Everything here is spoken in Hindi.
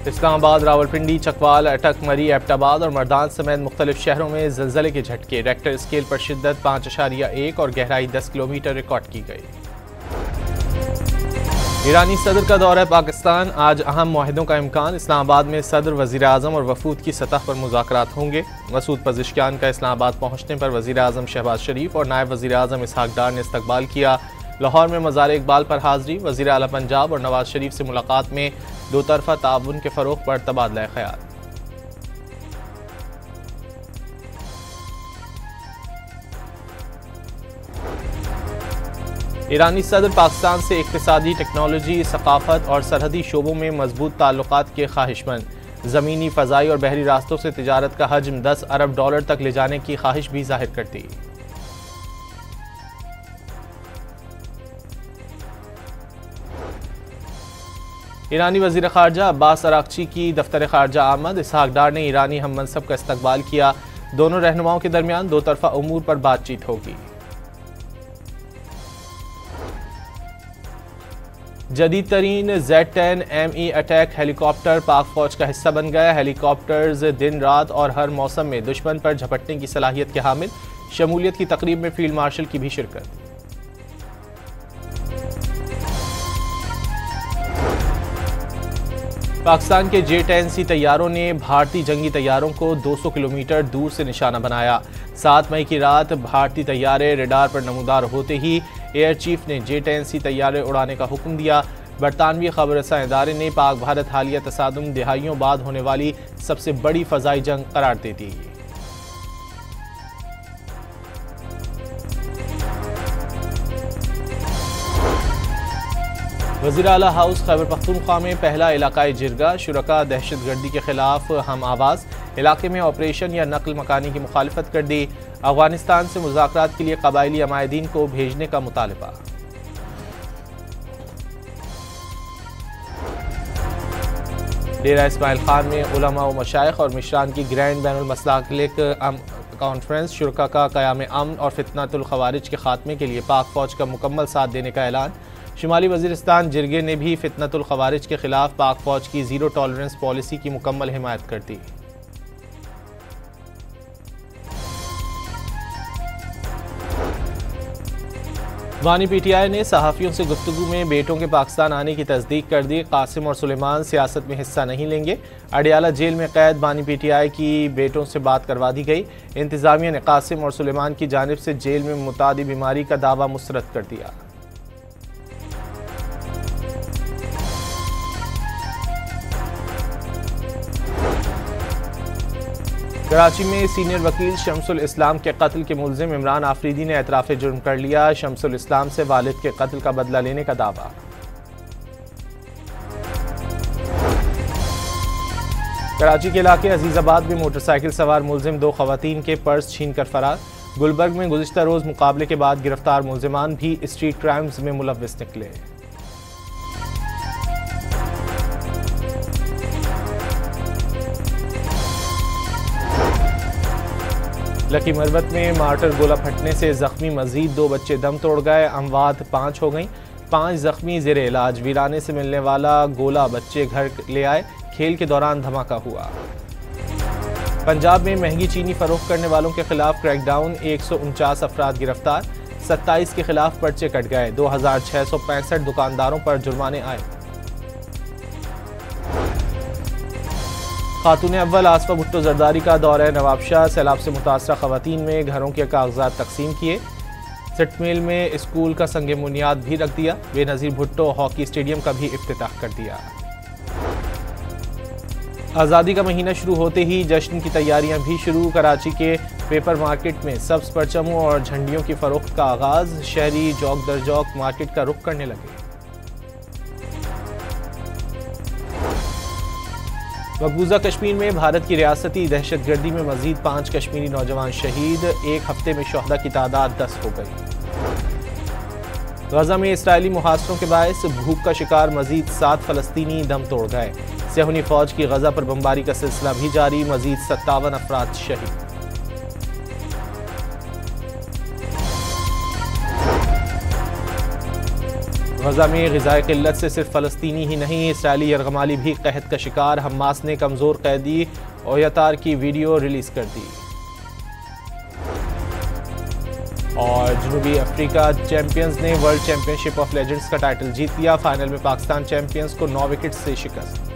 इस्लामाबाद, रावलपिंडी, चकवाल, अटक, मरी, एबटाबाद और मर्दान समेत मुख्तलिफ शहरों में ज़लज़ले के झटके। रेक्टर स्केल पर शिद्दत 5.1 और गहराई 10 किलोमीटर रिकॉर्ड की गई। ईरानी सदर का दौरा पाकिस्तान, आज अहम मुआहदों का इम्कान। इस्लामाबाद में सदर, वज़ीर आज़म और वफूद की सतह पर मुज़ाकरात होंगे। मसूद पज़िशकियान का इस्लामाबाद पहुँचने पर वज़ीर आज़म शहबाज शरीफ और नायब वज़ीर आज़म इसहाक डार ने इस्तकबाल किया। लाहौर में मज़ार इकबाल पर हाज़री, वज़ीर आला पंजाब और नवाज शरीफ से मुलाकात में दो तरफ़ा ताउन के फ़रोग़ पर तबादला ख़याल। ईरानी सदर पाकिस्तान से इक़्तिसादी, टेक्नोलॉजी, सक़ाफ़त और सरहदी शोबों में मजबूत ताल्लुक़ात के ख्वाहिशमंद। ज़मीनी, फ़ज़ाई और बहरी रास्तों से तिजारत का हजम 10 अरब डॉलर तक ले जाने की ख्वाहिश भी ज़ाहिर करती। ईरानी वज़ीर ख़ारजा अब्बास अराग़ची की दफ्तर ख़ारजा आमद। इसहाक डार ने ईरानी हम मनसब का इस्तकबाल किया। दोनों रहनुमाओं के दरमियान दो तरफ़ा उमूर पर बातचीत होगी। जदीद तरीन Z-10 ME अटैक हेलीकॉप्टर पाक फौज का हिस्सा बन गया। हेलीकॉप्टर्स दिन रात और हर मौसम में दुश्मन पर झपटने की सलाहियत के हामिल। शमूलियत की तकरीब में फील्ड मार्शल की भी शिरकत। पाकिस्तान के J-10C तैयारों ने भारतीय जंगी तैयारों को 200 किलोमीटर दूर से निशाना बनाया। 7 मई की रात भारतीय तैयारे रेडार पर नमूदार होते ही एयर चीफ ने J-10C तैयारे उड़ाने का हुक्म दिया। बरतानवी खबरसां इदारे ने पाक भारत हालिया तसादुम दिहाइयों बाद होने वाली सबसे बड़ी फ़ज़ाई जंग करार दे दी। वज़ीर आला हाउस खैबर पख्तूनख्वा में पहला इलाकाई जिरगा। शुरका दहशतगर्दी के खिलाफ हम आवाज़। इलाके में ऑपरेशन या नकल मकानी की मुखालफत कर दी। अफगानिस्तान से मुज़ाकरात के लिए कबायली अमायदीन को भेजने का मुतालबा। डेरा इस्माइल खान में उलमा व मशाइख और मिशरान की ग्रैंड बैनुल मसलाकिक कॉन्फ्रेंस। शुरका का क़याम अमन और फितनतुल ख़वारिज के खात्मे के लिए पाक फ़ौज का मुकम्मल साथ देने का ऐलान। शुमाली वज़ीरिस्तान जिरगे ने भी फितनतुल ख़वारिज के खिलाफ पाक फ़ौज की ज़ीरो टॉलरेंस पॉलिसी की मुकम्मल हिमायत कर दी। वानी PTI ने सहाफ़ियों से गुफ्तगू में बेटों के पाकिस्तान आने की तस्दीक कर दी। कासिम और सुलेमान सियासत में हिस्सा नहीं लेंगे। अडियाला जेल में कैद वानी PTI की बेटों से बात करवा दी गई। इंतज़ामिया ने कासिम और सुलेमान की जानिब से जेल में मुतादी बीमारी का दावा मुस्तरद कर दिया। कराची में सीनियर वकील शम्सुल इस्लाम के कत्ल के मुल्जिम इमरान आफरीदी ने एतराफ़ जुर्म कर लिया। शम्सुल इस्लाम से वालिद के कत्ल का बदला लेने का दावा। कराची के इलाके अजीज़ाबाद में मोटरसाइकिल सवार मुल्जिम 2 ख़वातीन के पर्स छीन कर फरार। गुलबर्ग में गुज़िश्ता रोज़ मुकाबले के बाद गिरफ्तार मुल्जिमान भी स्ट्रीट क्राइम्स में मुलव्विस निकले। लकी मरवत में मार्टर गोला फटने से जख्मी मजीद 2 बच्चे दम तोड़ गए। अमवात 5 हो गई। 5 जख्मी ज़ेरे इलाज। वीराने से मिलने वाला गोला बच्चे घर ले आए। खेल के दौरान धमाका हुआ। पंजाब में महंगी चीनी फरोख्त करने वालों के खिलाफ क्रैकडाउन। 149 अफराद गिरफ्तार। 27 के खिलाफ पर्चे कट गए। 2665 दुकानदारों पर जुर्माने आए। खातून अव्वल आसफा भुट्टो जरदारी का दौरा नवाबशाह। सैलाब से मुतासरा खवातीन में घरों के कागजात तकसीम किए। सिटमेल में स्कूल का संग बुनियाद भी रख दिया। बेनज़ीर भुट्टो हॉकी स्टेडियम का भी इफ्तिताह कर दिया। आज़ादी का महीना शुरू होते ही जश्न की तैयारियां भी शुरू। कराची के पेपर मार्केट में सब्ज़ परचमों और झंडियों की फरोख्त का आगाज़। शहरी चौक दर चौक मार्केट का रुख करने लगे। मकबूजा कश्मीर में भारत की रियासती दहशतगर्दी में मजीद 5 कश्मीरी नौजवान शहीद। 1 हफ्ते में शहदा की तादाद 10 हो गई। गजा में इसराइली मुहासरों के बायस भूख का शिकार मजीद 7 फ़लस्तीनी दम तोड़ गए। सेहूनी फौज की गजा पर बमबारी का सिलसिला भी जारी। मजीद 57 अफराद शहीद। गजा में ग़िज़ाई क़िल्लत से सिर्फ फ़लस्तीनी ही नहीं, इसराइली यरगमाली भी कहत का शिकार। हमास ने कमज़ोर कैदी ओयातार की वीडियो रिलीज़ कर दी। और जनूबी अफ्रीका चैंपियंस ने वर्ल्ड चैंपियनशिप ऑफ लेजेंड्स का टाइटल जीत लिया। फाइनल में पाकिस्तान चैंपियंस को 9 विकेट से शिकस्त।